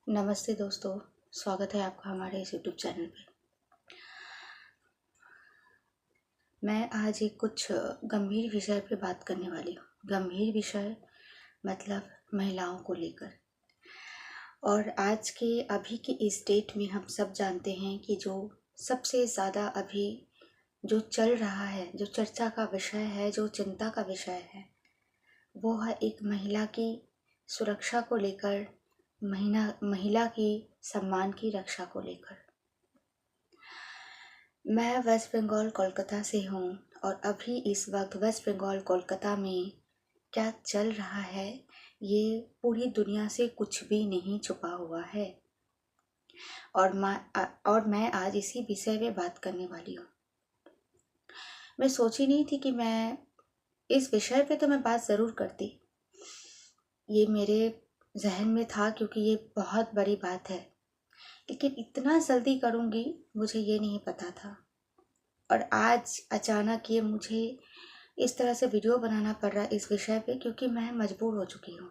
नमस्ते दोस्तों, स्वागत है आपका हमारे इस यूट्यूब चैनल पे। मैं आज एक कुछ गंभीर विषय पे बात करने वाली हूँ। गंभीर विषय मतलब महिलाओं को लेकर। और आज के अभी के इस डेट में हम सब जानते हैं कि जो सबसे ज़्यादा अभी जो चल रहा है, जो चर्चा का विषय है, जो चिंता का विषय है, वो है एक महिला की सुरक्षा को लेकर, महिला की सम्मान की रक्षा को लेकर। मैं वेस्ट बंगाल कोलकाता से हूँ और अभी इस वक्त वेस्ट बंगाल कोलकाता में क्या चल रहा है ये पूरी दुनिया से कुछ भी नहीं छुपा हुआ है। और मैं आज इसी विषय में बात करने वाली हूँ। मैं सोची नहीं थी कि मैं इस विषय पे तो मैं बात ज़रूर करती, ये मेरे जहन में था क्योंकि ये बहुत बड़ी बात है, लेकिन इतना जल्दी करूँगी मुझे ये नहीं पता था। और आज अचानक ये मुझे इस तरह से वीडियो बनाना पड़ रहा है इस विषय पे, क्योंकि मैं मजबूर हो चुकी हूँ।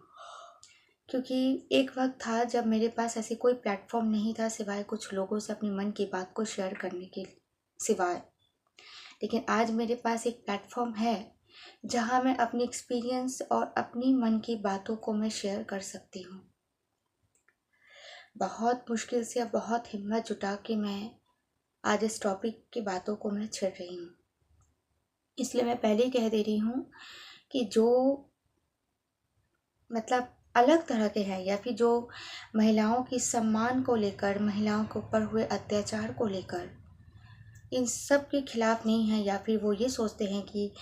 क्योंकि एक वक्त था जब मेरे पास ऐसे कोई प्लेटफॉर्म नहीं था सिवाय कुछ लोगों से अपनी मन की बात को शेयर करने के सिवाय। लेकिन आज मेरे पास एक प्लेटफॉर्म है जहाँ मैं अपनी एक्सपीरियंस और अपनी मन की बातों को मैं शेयर कर सकती हूँ। बहुत मुश्किल से और बहुत हिम्मत जुटा के मैं आज इस टॉपिक की बातों को मैं छेड़ रही हूँ। इसलिए मैं पहले ही कह दे रही हूँ कि जो मतलब अलग तरह के हैं या फिर जो महिलाओं की सम्मान को लेकर, महिलाओं के ऊपर हुए अत्याचार को लेकर, इन सब के खिलाफ नहीं है, या फिर वो ये सोचते हैं कि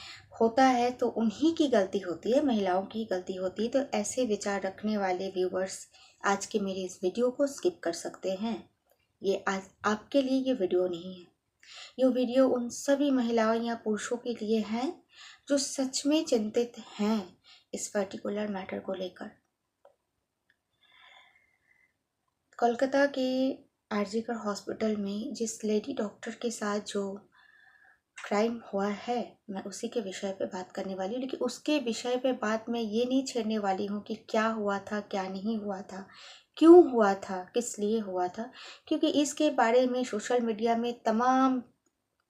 होता है तो उन्हीं की गलती होती है, महिलाओं की गलती होती है, तो ऐसे विचार रखने वाले व्यूवर्स आज के मेरे इस वीडियो को स्किप कर सकते हैं। ये आज आपके लिए ये वीडियो नहीं है। ये वीडियो उन सभी महिलाओं या पुरुषों के लिए है जो सच में चिंतित हैं इस पर्टिकुलर मैटर को लेकर। कोलकाता के आरजीकर हॉस्पिटल में जिस लेडी डॉक्टर के साथ जो क्राइम हुआ है, मैं उसी के विषय पे बात करने वाली हूँ। लेकिन उसके विषय पे बात मैं ये नहीं छेड़ने वाली हूँ कि क्या हुआ था, क्या नहीं हुआ था, क्यों हुआ था, किस लिए हुआ था, क्योंकि इसके बारे में सोशल मीडिया में तमाम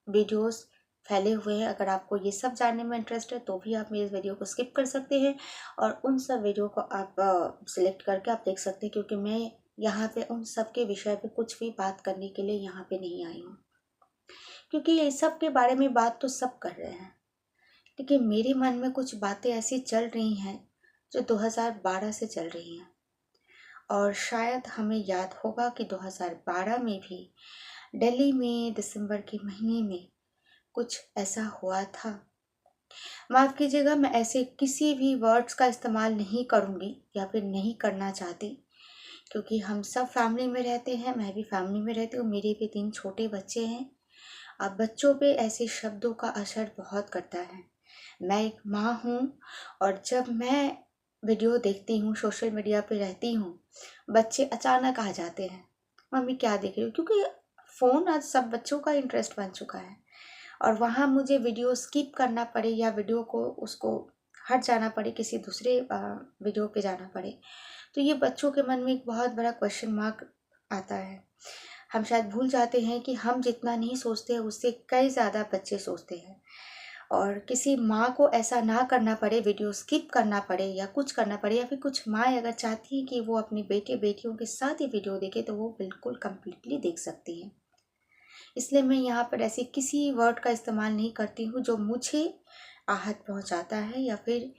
वीडियोस फैले हुए हैं। अगर आपको ये सब जानने में इंटरेस्ट है तो भी आप मेरे इस वीडियो को स्किप कर सकते हैं और उन सब वीडियो को आप सिलेक्ट करके आप देख सकते हैं, क्योंकि मैं यहाँ पे उन सब के विषय पे कुछ भी बात करने के लिए यहाँ पे नहीं आई हूँ। क्योंकि ये सब के बारे में बात तो सब कर रहे हैं, लेकिन मेरे मन में कुछ बातें ऐसी चल रही हैं जो 2012 से चल रही हैं। और शायद हमें याद होगा कि 2012 में भी दिल्ली में दिसंबर के महीने में कुछ ऐसा हुआ था। माफ़ कीजिएगा, मैं ऐसे किसी भी वर्ड्स का इस्तेमाल नहीं करूँगी या फिर नहीं करना चाहती, क्योंकि हम सब फैमिली में रहते हैं, मैं भी फैमिली में रहती हूँ, मेरे भी 3 छोटे बच्चे हैं। अब बच्चों पे ऐसे शब्दों का असर बहुत करता है। मैं एक माँ हूँ और जब मैं वीडियो देखती हूँ, सोशल मीडिया पे रहती हूँ, बच्चे अचानक आ जाते हैं, मम्मी क्या देख रही हो, क्योंकि फ़ोन आज सब बच्चों का इंटरेस्ट बन चुका है। और वहाँ मुझे वीडियो स्किप करना पड़े या वीडियो को उसको हट जाना पड़े, किसी दूसरे वीडियो पे जाना पड़े, तो ये बच्चों के मन में एक बहुत बड़ा क्वेश्चन मार्क आता है। हम शायद भूल जाते हैं कि हम जितना नहीं सोचते उससे कई ज़्यादा बच्चे सोचते हैं। और किसी माँ को ऐसा ना करना पड़े, वीडियो स्किप करना पड़े या कुछ करना पड़े, या फिर कुछ माँ अगर चाहती हैं कि वो अपने बेटे बेटियों के साथ ही वीडियो देखे तो वो बिल्कुल कम्प्लीटली देख सकती हैं। इसलिए मैं यहाँ पर ऐसे किसी वर्ड का इस्तेमाल नहीं करती हूँ जो मुझे आहत पहुँचाता है या फिर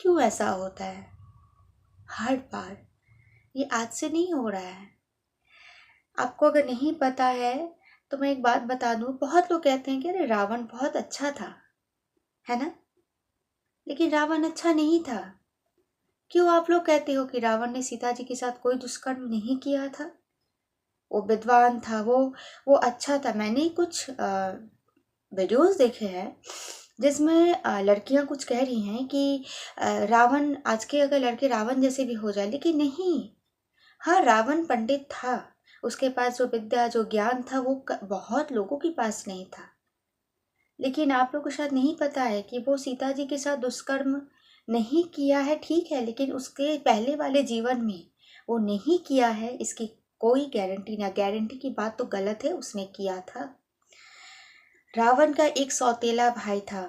क्यों ऐसा होता है हर बार। ये आज से नहीं हो रहा है। आपको अगर नहीं पता है तो मैं एक बात बता दूं, बहुत लोग कहते हैं कि अरे रावण बहुत अच्छा था, है ना, लेकिन रावण अच्छा नहीं था। क्यों आप लोग कहते हो कि रावण ने सीता जी के साथ कोई दुष्कर्म नहीं किया था? वो विद्वान था, वो अच्छा था। मैंने कुछ वीडियोस देखे हैं जिसमें लड़कियां कुछ कह रही हैं कि रावण, आज के अगर लड़के रावण जैसे भी हो जाए, लेकिन नहीं। हाँ, रावण पंडित था, उसके पास जो विद्या जो ज्ञान था वो बहुत लोगों के पास नहीं था। लेकिन आप लोग को शायद नहीं पता है कि वो सीता जी के साथ दुष्कर्म नहीं किया है ठीक है, लेकिन उसके पहले वाले जीवन में वो नहीं किया है इसकी कोई गारंटी ना। गारंटी की बात तो गलत है, उसने किया था। रावण का एक सौतेला भाई था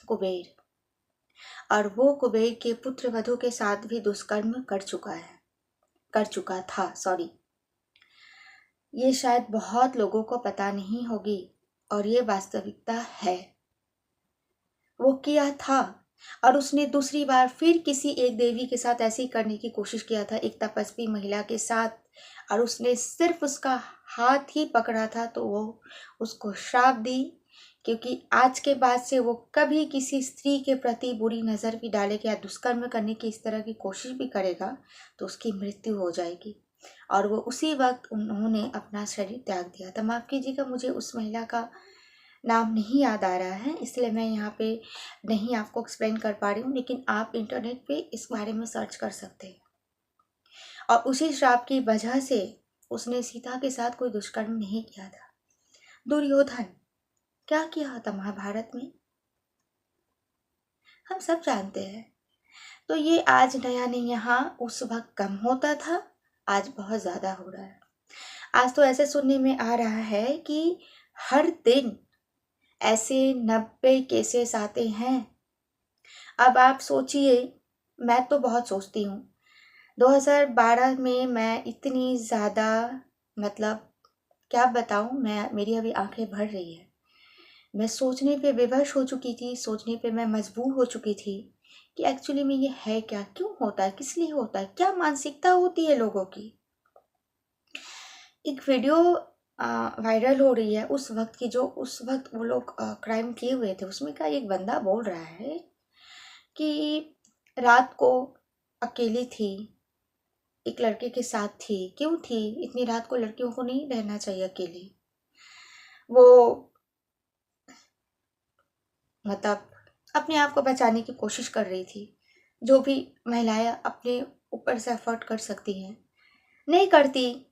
कुबेर, और वो कुबेर के पुत्र वधु के साथ भी दुष्कर्म कर चुका था, सॉरी। ये शायद बहुत लोगों को पता नहीं होगी, और ये वास्तविकता है। वो किया था, और उसने दूसरी बार फिर किसी एक देवी के साथ ऐसे ही करने की कोशिश किया था, एक तपस्वी महिला के साथ, और उसने सिर्फ उसका हाथ ही पकड़ा था तो वो उसको श्राप दी, क्योंकि आज के बाद से वो कभी किसी स्त्री के प्रति बुरी नज़र भी डालेगा या दुष्कर्म करने की इस तरह की कोशिश भी करेगा तो उसकी मृत्यु हो जाएगी। और वो उसी वक्त उन्होंने अपना शरीर त्याग दिया था। माफ़ कीजिएगा, मुझे उस महिला का नाम नहीं याद आ रहा है, इसलिए मैं यहाँ पे नहीं आपको एक्सप्लेन कर पा रही हूँ, लेकिन आप इंटरनेट पे इस बारे में सर्च कर सकते हैं। और उसी श्राप की वजह से उसने सीता के साथ कोई दुष्कर्म नहीं किया था। दुर्योधन क्या किया था महाभारत में हम सब जानते हैं। तो ये आज नया नहीं, यहाँ उस वक्त कम होता था, आज बहुत ज़्यादा हो रहा है। आज तो ऐसे सुनने में आ रहा है कि हर दिन ऐसे 90 केसेस आते हैं। अब आप सोचिए, मैं तो बहुत सोचती हूँ 2012 में मैं इतनी ज़्यादा, मतलब क्या बताऊँ, मेरी अभी आंखें भर रही है। मैं सोचने पे विवश हो चुकी थी, सोचने पे मैं मजबूर हो चुकी थी कि एक्चुअली में ये है क्या, क्यों होता है, किस लिए होता है, क्या मानसिकता होती है लोगों की। एक वीडियो वायरल हो रही है उस वक्त की, जो उस वक्त वो लोग क्राइम किए हुए थे। उसमें का एक बंदा बोल रहा है कि रात को अकेली थी, एक लड़के के साथ थी। क्यों थी? इतनी रात को लड़कियों को नहीं रहना चाहिए अकेली। वो मतलब अपने आप को बचाने की कोशिश कर रही थी, जो भी महिलाएं अपने ऊपर से एफर्ट कर सकती हैं, नहीं करती,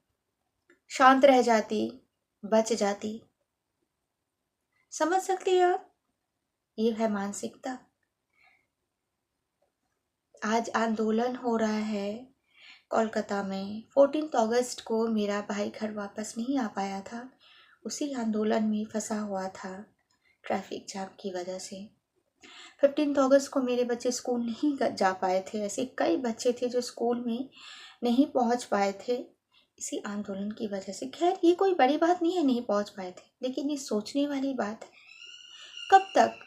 शांत रह जाती, बच जाती। समझ सकती है आप? ये है मानसिकता। आज आंदोलन हो रहा है कोलकाता में। 14 अगस्त को मेरा भाई घर वापस नहीं आ पाया था, उसी आंदोलन में फंसा हुआ था ट्रैफिक जाम की वजह से। 15 अगस्त को मेरे बच्चे स्कूल नहीं जा पाए थे। ऐसे कई बच्चे थे जो स्कूल में नहीं पहुंच पाए थे इसी आंदोलन की वजह से। खैर, ये कोई बड़ी बात नहीं है, नहीं पहुंच पाए थे, लेकिन ये सोचने वाली बात है। कब तक?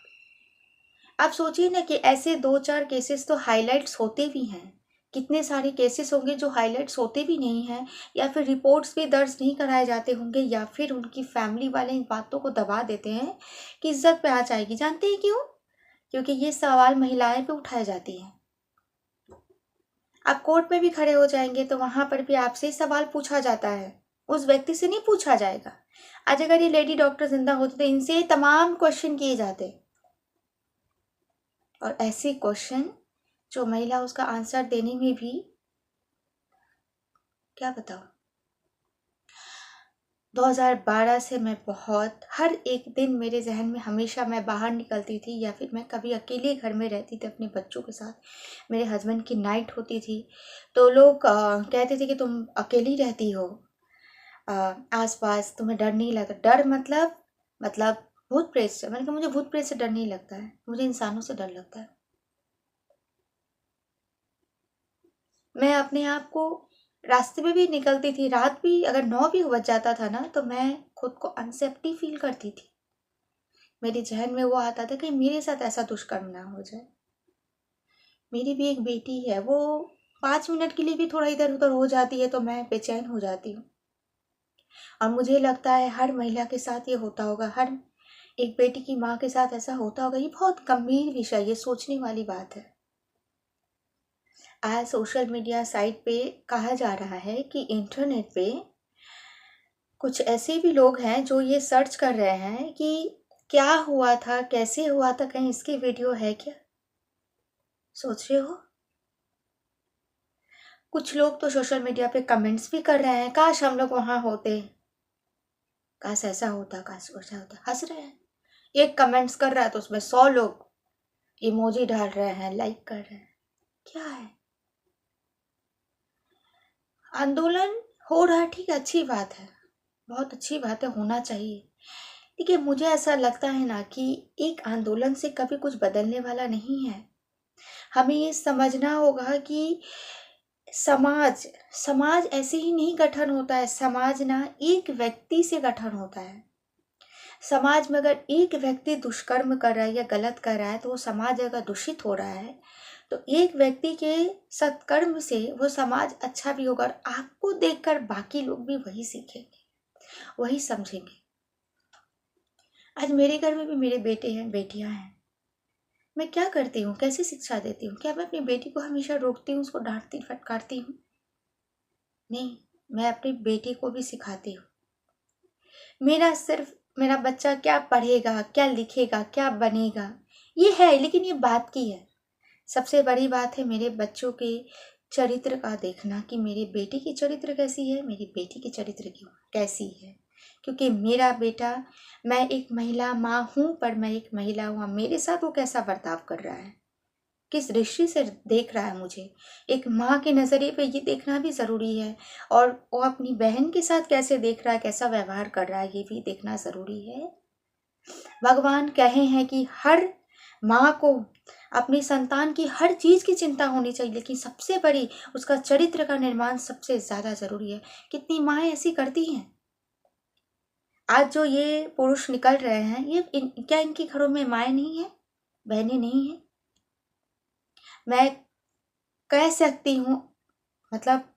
आप सोचिए ना कि ऐसे 2-4 केसेस तो हाइलाइट्स होते भी हैं। कितने सारे केसेस होंगे जो हाइलाइट्स होते भी नहीं हैं, या फिर रिपोर्ट्स भी दर्ज नहीं कराए जाते होंगे, या फिर उनकी फैमिली वाले इन बातों को दबा देते हैं कि इज्जत पे आँच आएगी। जानते हैं क्यों? क्योंकि ये सवाल महिलाएं पे उठाए जाती हैं। आप कोर्ट में भी खड़े हो जाएंगे तो वहां पर भी आपसे सवाल पूछा जाता है, उस व्यक्ति से नहीं पूछा जाएगा। आज अगर ये लेडी डॉक्टर जिंदा होती तो इनसे तमाम क्वेश्चन किए जाते, और ऐसे क्वेश्चन जो महिला उसका आंसर देने में भी, क्या बताऊं। 2012 से मैं बहुत, हर एक दिन मेरे जहन में हमेशा मैं बाहर निकलती थी, या फिर मैं कभी अकेले घर में रहती थी अपने बच्चों के साथ, मेरे हस्बैंड की नाइट होती थी, तो लोग कहते थे कि तुम अकेली रहती हो, आसपास तुम्हें डर नहीं लगता। डर मतलब भूत प्रेत से। मैंने कहा मुझे भूत प्रेत से डर नहीं लगता है, मुझे इंसानों से डर लगता है। मैं अपने आप को, रास्ते में भी निकलती थी, रात भी अगर 9 भी बज जाता था ना, तो मैं खुद को अनसेफ्टी फील करती थी। मेरे जहन में वो आता था कि मेरे साथ ऐसा दुष्कर्म ना हो जाए। मेरी भी एक बेटी है, वो 5 मिनट के लिए भी थोड़ा इधर उधर हो जाती है तो मैं बेचैन हो जाती हूँ। और मुझे लगता है हर महिला के साथ ये होता होगा, हर एक बेटी की माँ के साथ ऐसा होता होगा। ये बहुत गंभीर विषय, ये सोचने वाली बात है। आज सोशल मीडिया साइट पे कहा जा रहा है कि इंटरनेट पे कुछ ऐसे भी लोग हैं जो ये सर्च कर रहे हैं कि क्या हुआ था, कैसे हुआ था, कहीं इसकी वीडियो है क्या। सोच रहे हो? कुछ लोग तो सोशल मीडिया पे कमेंट्स भी कर रहे हैं, काश हम लोग वहां होते, काश ऐसा होता, काश वैसा होता। हंस रहे हैं। एक कमेंट्स कर रहा है तो उसमें 100 लोग इमोजी डाल रहे हैं, लाइक कर रहे हैं। क्या है? आंदोलन हो रहा है, ठीक है, अच्छी बात है, बहुत अच्छी बात है, होना चाहिए। देखिए, मुझे ऐसा लगता है ना कि एक आंदोलन से कभी कुछ बदलने वाला नहीं है। हमें ये समझना होगा कि समाज समाज ऐसे ही नहीं गठन होता है। समाज ना एक व्यक्ति से गठन होता है। समाज में अगर एक व्यक्ति दुष्कर्म कर रहा है या गलत कर रहा है, तो वो समाज अगर दूषित हो रहा है, तो एक व्यक्ति के सत्कर्म से वो समाज अच्छा भी होगा, और आपको देखकर बाकी लोग भी वही सीखेंगे, वही समझेंगे। आज मेरे घर में भी मेरे बेटे हैं, बेटियां हैं। मैं क्या करती हूँ, कैसे शिक्षा देती हूँ? क्या मैं अपनी बेटी को हमेशा रोकती हूँ, उसको डांटती फटकारती हूँ? नहीं, मैं अपनी बेटी को भी सिखाती हूँ। मेरा बच्चा क्या पढ़ेगा, क्या लिखेगा, क्या बनेगा, ये है, लेकिन ये बात की है। सबसे बड़ी बात है मेरे बच्चों के चरित्र का देखना, कि मेरी बेटी की चरित्र कैसी है, मेरी बेटी की चरित्र की कैसी है। क्योंकि मेरा बेटा, मैं एक महिला माँ हूँ, पर मैं एक महिला हूँ, मेरे साथ वो कैसा बर्ताव कर रहा है, किस दृष्टि से देख रहा है, मुझे एक माँ के नज़रिए पे ये देखना भी ज़रूरी है। और वो अपनी बहन के साथ कैसे देख रहा है, कैसा व्यवहार कर रहा है, ये भी देखना ज़रूरी है। भगवान कहे हैं कि हर माँ को अपनी संतान की हर चीज़ की चिंता होनी चाहिए, लेकिन सबसे बड़ी उसका चरित्र का निर्माण सबसे ज़्यादा ज़रूरी है। कितनी माएँ ऐसी करती हैं? आज जो ये पुरुष निकल रहे हैं, क्या इनके घरों में माएँ नहीं है, बहनें नहीं है? मैं कह सकती हूँ, मतलब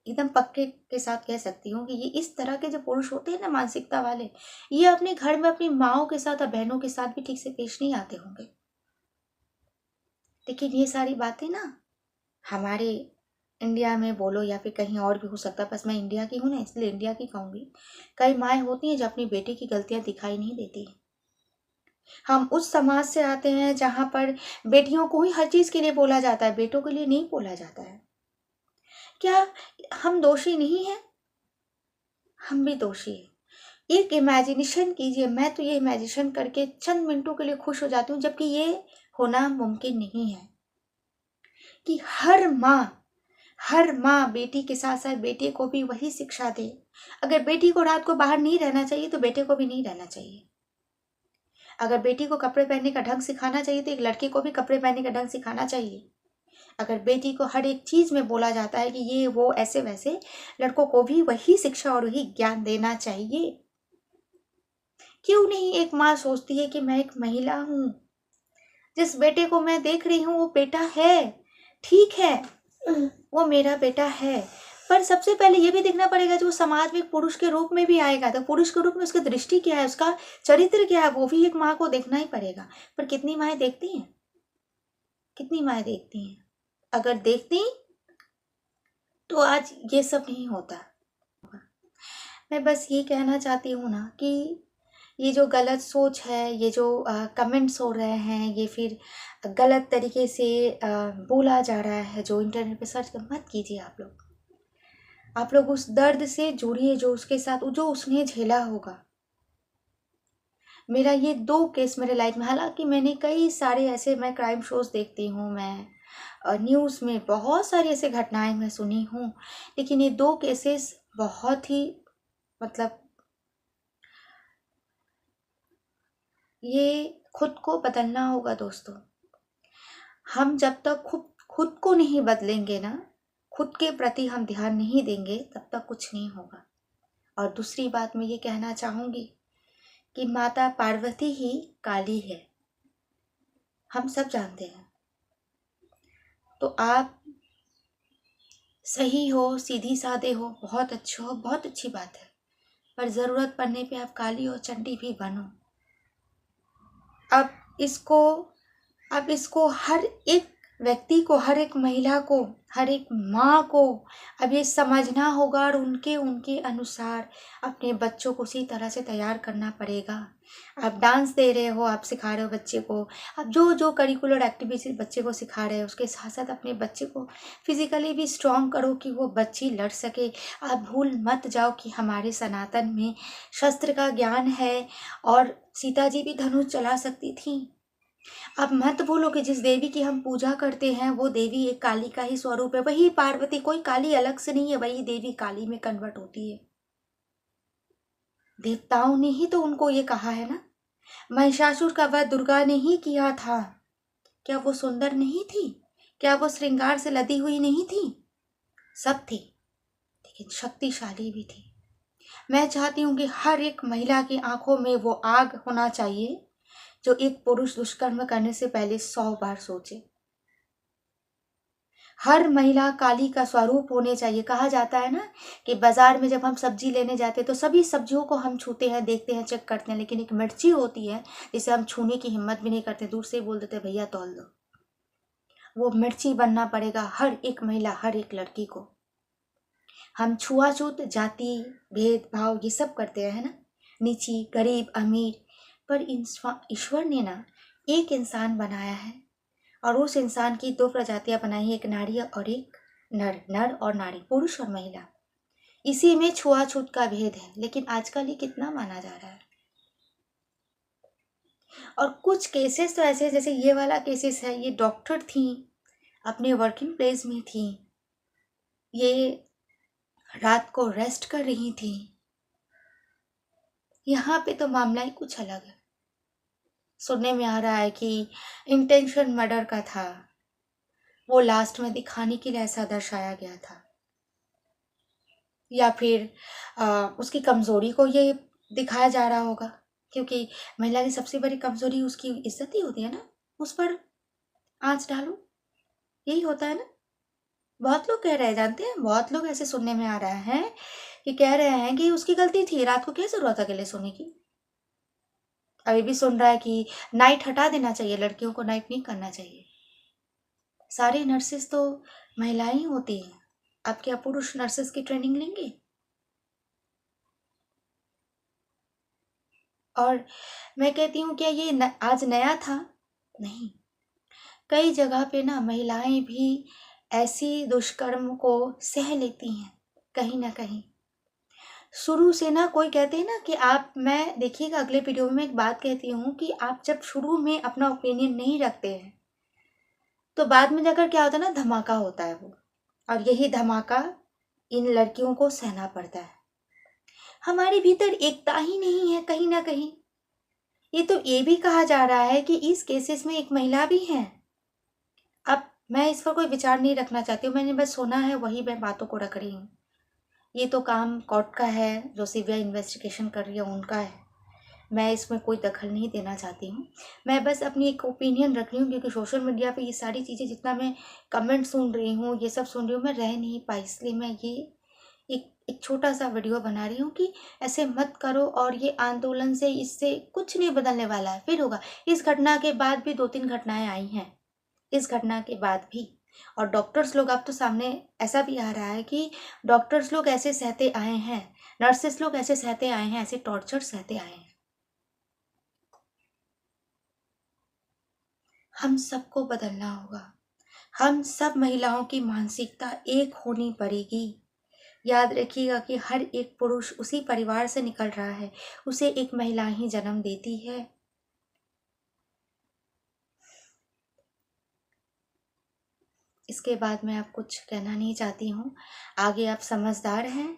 एकदम पक्के के साथ कह सकती हूँ कि ये इस तरह के जो पुरुष होते हैं ना, मानसिकता वाले, ये अपने घर में अपनी माओं के साथ और बहनों के साथ भी ठीक से पेश नहीं आते होंगे। लेकिन ये सारी बातें ना हमारे इंडिया में बोलो या फिर कहीं और भी हो सकता है, बस मैं इंडिया की हूँ ना, इसलिए इंडिया की कहूँगी। कई माएँ होती हैं जो अपनी बेटी की गलतियाँ दिखाई नहीं देती। हम उस समाज से आते हैं जहाँ पर बेटियों को ही हर चीज़ के लिए बोला जाता है, बेटों के लिए नहीं बोला जाता है। क्या हम दोषी नहीं हैं? हम भी दोषी हैं। एक इमेजिनेशन कीजिए, मैं तो ये इमेजिनेशन करके चंद मिनटों के लिए खुश हो जाती हूँ, जबकि ये होना मुमकिन नहीं है कि हर माँ बेटी के साथ साथ बेटे को भी वही शिक्षा दे। अगर बेटी को रात को बाहर नहीं रहना चाहिए, तो बेटे को भी नहीं रहना चाहिए। अगर बेटी को कपड़े पहनने का ढंग सिखाना चाहिए, तो एक लड़के को भी कपड़े पहनने का ढंग सिखाना चाहिए। अगर बेटी को हर एक चीज़ में बोला जाता है कि ये वो ऐसे वैसे, लड़कों को भी वही शिक्षा और वही ज्ञान देना चाहिए। क्यों नहीं एक माँ सोचती है कि मैं एक महिला हूँ, जिस बेटे को मैं देख रही हूँ वो बेटा है, ठीक है, वो मेरा बेटा है, पर सबसे पहले ये भी देखना पड़ेगा जो समाज में एक पुरुष के रूप में भी आएगा, तो पुरुष के रूप में उसकी दृष्टि क्या है, उसका चरित्र क्या है, वो भी एक माँ को देखना ही पड़ेगा। पर कितनी माएँ देखती हैं? कितनी माएँ देखती हैं? अगर देखती तो आज ये सब नहीं होता। मैं बस ये कहना चाहती हूँ ना कि ये जो गलत सोच है, ये जो कमेंट्स हो रहे हैं, ये फिर गलत तरीके से बोला जा रहा है, जो इंटरनेट पे सर्च कर, मत कीजिए। आप लोग उस दर्द से जुड़िए जो उसके साथ, जो उसने झेला होगा। मेरा ये 2 केस मेरे लाइफ में, हालांकि मैंने कई सारे ऐसे, मैं क्राइम शोज देखती हूँ, मैं न्यूज़ में बहुत सारी ऐसे घटनाएं मैं सुनी हूँ, लेकिन ये 2 केसेस बहुत ही, मतलब ये खुद को बदलना होगा दोस्तों। हम जब तक खुद को नहीं बदलेंगे ना, खुद के प्रति हम ध्यान नहीं देंगे, तब तक कुछ नहीं होगा। और दूसरी बात मैं ये कहना चाहूँगी कि माता पार्वती ही काली है, हम सब जानते हैं। तो आप सही हो, सीधी साधे हो, बहुत अच्छे हो, बहुत अच्छी बात है, पर ज़रूरत पड़ने पे आप काली और चंडी भी बनो। अब इसको अब इसको हर एक व्यक्ति को, हर एक महिला को, हर एक माँ को अब ये समझना होगा, और उनके उनके अनुसार अपने बच्चों को उसी तरह से तैयार करना पड़ेगा। आप डांस दे रहे हो, आप सिखा रहे हो बच्चे को, आप जो जो करिकुलर एक्टिविटी बच्चे को सिखा रहे हो, उसके साथ साथ अपने बच्चे को फिजिकली भी स्ट्रॉन्ग करो कि वो बच्ची लड़ सके। आप भूल मत जाओ कि हमारे सनातन में शस्त्र का ज्ञान है, और सीता जी भी धनुष चला सकती थी। अब मत बोलो कि जिस देवी की हम पूजा करते हैं वो देवी एक काली का ही स्वरूप है, वही पार्वती, कोई काली अलग से नहीं है, वही देवी काली में कन्वर्ट होती है। देवताओं ने ही तो उनको ये कहा है ना। महिषासुर का वध दुर्गा ने ही किया था। क्या वो सुंदर नहीं थी? क्या वो श्रृंगार से लदी हुई नहीं थी? सब थी, लेकिन शक्तिशाली भी थी। मैं चाहती हूँ कि हर एक महिला की आंखों में वो आग होना चाहिए जो एक पुरुष दुष्कर्म करने से पहले 100 बार सोचे। हर महिला काली का स्वरूप होने चाहिए। कहा जाता है ना कि बाजार में जब हम सब्जी लेने जाते हैं तो सभी सब्जियों को हम छूते हैं, देखते हैं, चेक करते हैं, लेकिन एक मिर्ची होती है जिसे हम छूने की हिम्मत भी नहीं करते, दूर से ही बोल देते भैया तौल दो। वो मिर्ची बनना पड़ेगा हर एक महिला, हर एक लड़की को। हम छुआछूत, जाति भेदभाव ये सब करते हैं ना, नीची गरीब अमीर, पर ईश्वर ने ना एक इंसान बनाया है और उस इंसान की 2 प्रजातियां बनाई है, एक नारी और एक नर, नर और नारी, पुरुष और महिला। इसी में छुआछूत का भेद है, लेकिन आजकल ये कितना माना जा रहा है। और कुछ केसेस तो ऐसे, जैसे ये वाला केसेस है, ये डॉक्टर थी, अपने वर्किंग प्लेस में थी, ये रात को रेस्ट कर रही थी। यहाँ पे तो मामला ही कुछ अलग है। सुनने में आ रहा है कि इंटेंशन मर्डर का था, वो लास्ट में दिखाने के लिए ऐसा दर्शाया गया था, या फिर उसकी कमज़ोरी को ये दिखाया जा रहा होगा, क्योंकि महिला की सबसे बड़ी कमज़ोरी उसकी इज्जत ही होती है ना, उस पर आँच डालो, यही होता है ना। बहुत लोग कह रहे हैं, जानते हैं, बहुत लोग ऐसे सुनने में आ रहा है कि कह रहे हैं कि उसकी गलती थी, रात को क्या ज़रूरत अकेले सोने की। अभी भी सुन रहा है कि नाइट हटा देना चाहिए, लड़कियों को नाइट नहीं करना चाहिए। सारे नर्सेस तो महिलाएं होती हैं, अब क्या पुरुष नर्सेस की ट्रेनिंग लेंगे? और मैं कहती हूँ क्या ये आज नया था? नहीं, कई जगह पे ना महिलाएं भी ऐसी दुष्कर्म को सह लेती हैं, कहीं ना कहीं। शुरू से ना, कोई कहते हैं ना कि आप, मैं देखिएगा अगले वीडियो में एक बात कहती हूँ कि आप जब शुरू में अपना ओपिनियन नहीं रखते हैं तो बाद में जाकर क्या होता है ना, धमाका होता है वो, और यही धमाका इन लड़कियों को सहना पड़ता है। हमारे भीतर एकता ही नहीं है कहीं ना कहीं। ये तो ये भी कहा जा रहा है कि इस केसेस में एक महिला भी है। अब मैं इस पर कोई विचार नहीं रखना चाहती हूँ, मैंने बस सुना है, वही मैं बातों को रख रही हूँ। ये तो काम कोर्ट का है, जो सीबीआई इन्वेस्टिगेशन कर रही है उनका है, मैं इसमें कोई दखल नहीं देना चाहती हूँ। मैं बस अपनी एक ओपिनियन रख रही हूँ, क्योंकि सोशल मीडिया पे ये सारी चीज़ें, जितना मैं कमेंट सुन रही हूँ, ये सब सुन रही हूँ, मैं रह नहीं पाई, इसलिए मैं ये एक छोटा सा वीडियो बना रही हूँ कि ऐसे मत करो। और ये आंदोलन से, इससे कुछ नहीं बदलने वाला है, फिर होगा। इस घटना के बाद भी 2-3 घटनाएं आई हैं, इस घटना के बाद भी। और डॉक्टर्स लोग, अब तो सामने ऐसा भी आ रहा है कि डॉक्टर्स लोग ऐसे सहते आए हैं, नर्सेस लोग ऐसे सहते आए हैं, ऐसे टॉर्चर सहते आए हैं। हम सबको बदलना होगा, हम सब महिलाओं की मानसिकता एक होनी पड़ेगी। याद रखिएगा कि हर एक पुरुष उसी परिवार से निकल रहा है, उसे एक महिला ही जन्म देती है। इसके बाद मैं आप कुछ कहना नहीं चाहती हूँ। आगे आप समझदार हैं,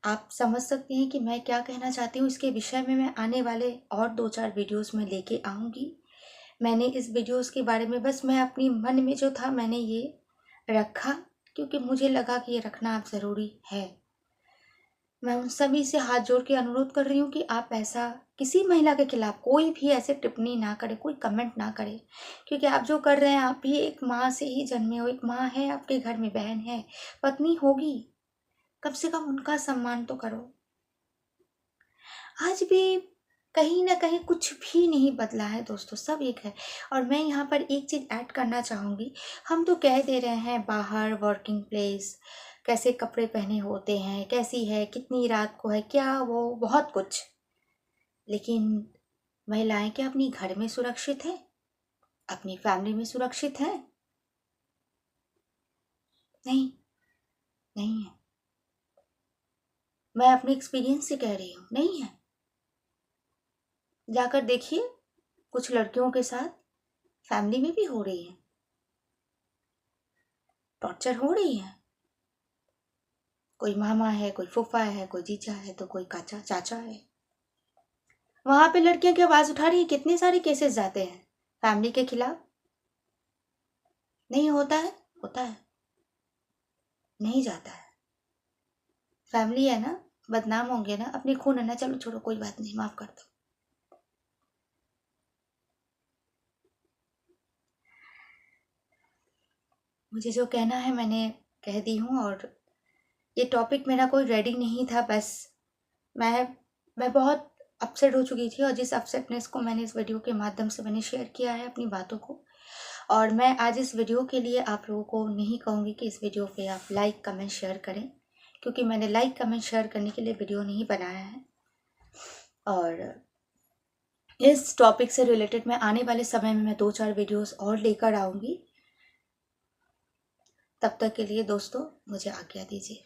आप समझ सकती हैं कि मैं क्या कहना चाहती हूँ। इसके विषय में मैं आने वाले और 2-4 वीडियोस में लेके आऊँगी। मैंने इस वीडियोस के बारे में बस, मैं अपनी मन में जो था मैंने ये रखा, क्योंकि मुझे लगा कि ये रखना आप ज़रूरी है। मैं उन सभी से हाथ जोड़ के अनुरोध कर रही हूँ कि आप ऐसा किसी महिला के खिलाफ कोई भी ऐसे टिप्पणी ना करे, कोई कमेंट ना करे, क्योंकि आप जो कर रहे हैं, आप भी एक माँ से ही जन्मे हो, एक माँ है आपके घर में, बहन है, पत्नी होगी, कम से कम उनका सम्मान तो करो। आज भी कहीं ना कहीं कुछ भी नहीं बदला है दोस्तों, सब एक है। और मैं यहाँ पर एक चीज़ ऐड करना चाहूँगी, हम तो कह दे रहे हैं बाहर वर्किंग प्लेस कैसे कपड़े पहने होते हैं, कैसी है, कितनी रात को है, क्या वो, बहुत कुछ, लेकिन महिलाएं क्या अपनी घर में सुरक्षित है, अपनी फैमिली में सुरक्षित है? नहीं, नहीं है। मैं अपने एक्सपीरियंस से कह रही हूँ, नहीं है। जाकर देखिए कुछ लड़कियों के साथ, फैमिली में भी हो रही है, टॉर्चर हो रही है। कोई मामा है, कोई फूफा है, कोई जीजा है, तो कोई काचा चाचा है। वहां पे लड़कियां की आवाज उठा रही है। कितने सारे केसेस जाते हैं फैमिली के खिलाफ। नहीं होता है? होता है, नहीं जाता है। फैमिली है ना, बदनाम होंगे ना, अपनी खून है ना, चलो छोड़ो, कोई बात नहीं, माफ कर दो। मुझे जो कहना है मैंने कह दी हूँ। और ये टॉपिक मेरा कोई रेडी नहीं था, बस मैं मैं बहुत अपसेट हो चुकी थी, और जिस अपसेटनेस को मैंने इस वीडियो के माध्यम से मैंने शेयर किया है अपनी बातों को। और मैं आज इस वीडियो के लिए आप लोगों को नहीं कहूँगी कि इस वीडियो पे आप लाइक कमेंट शेयर करें, क्योंकि मैंने लाइक कमेंट शेयर करने के लिए वीडियो नहीं बनाया है। और इस टॉपिक से रिलेटेड मैं आने वाले समय में मैं 2-4 वीडियोस और लेकर आऊँगी। तब तक के लिए दोस्तों मुझे आज्ञा दीजिए।